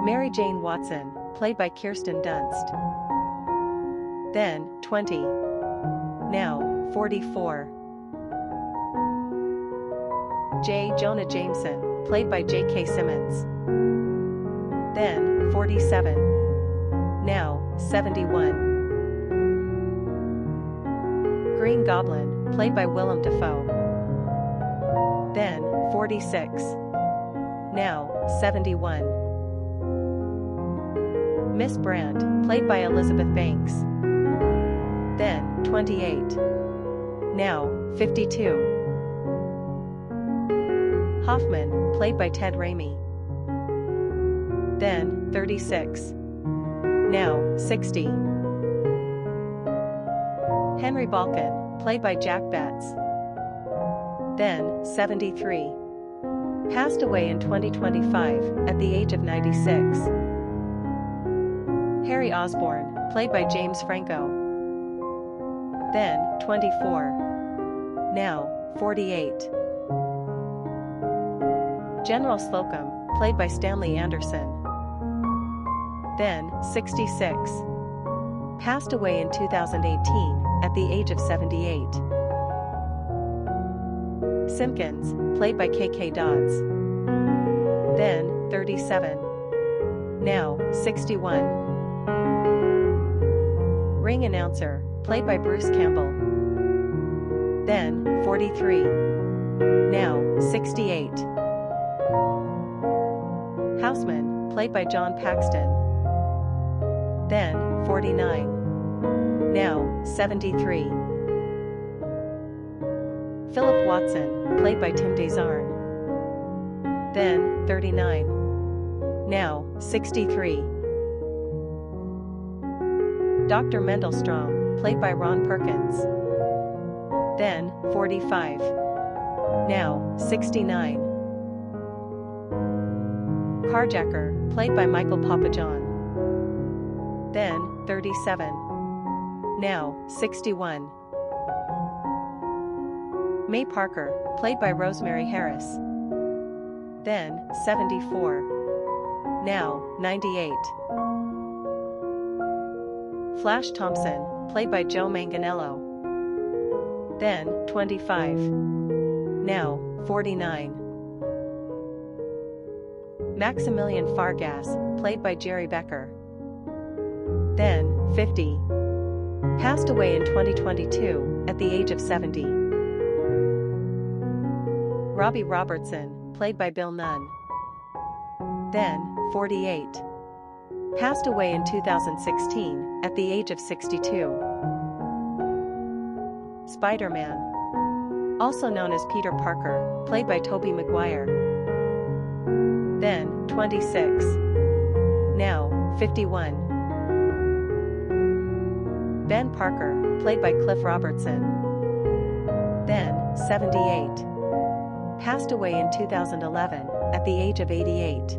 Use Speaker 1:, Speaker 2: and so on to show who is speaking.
Speaker 1: Mary Jane Watson, played by Kirsten Dunst. Then, 20. Now, 44. J. Jonah Jameson, played by J.K. Simmons. Then, 47. Now, 71. Green Goblin, played by Willem Dafoe. Then, 46. Now, 71. Miss Brandt, played by Elizabeth Banks. Then, 28. Now, 52. Hoffman, played by Ted Raimi. Then, 36. Now, 60. Henry Balkan, played by Jack Betts. Then, 73. Passed away in 2025, at the age of 96. Harry Osborn, played by James Franco. Then, 24. Now, 48. General Slocum, played by Stanley Anderson. Then, 66. Passed away in 2018, at the age of 78. Simpkins, played by K.K. Dodds. Then, 37. Now, 61. Ring announcer, played by Bruce Campbell. Then, 43. Now, 68. Houseman, played by John Paxton. Then, 49. Now, 73. Philip Watson, played by Tim Desarn. Then, 39. Now, 63. Dr. Mendelstrom, played by Ron Perkins. Then, 45. Now, 69. Carjacker, played by Michael Papajohn. Then, 37. Now, 61. May Parker, played by Rosemary Harris. Then, 74. Now, 98. Flash Thompson, played by Joe Manganiello. Then, 25. Now, 49. Maximilian Fargas, played by Jerry Becker. Then, 50. Passed away in 2022, at the age of 70. Robbie Robertson, played by Bill Nunn. Then, 48. Passed away in 2016, at the age of 62. Spider-Man, also known as Peter Parker, played by Tobey Maguire. Then, 26. Now, 51. Ben Parker, played by Cliff Robertson. Then, 78. Passed away in 2011, at the age of 88.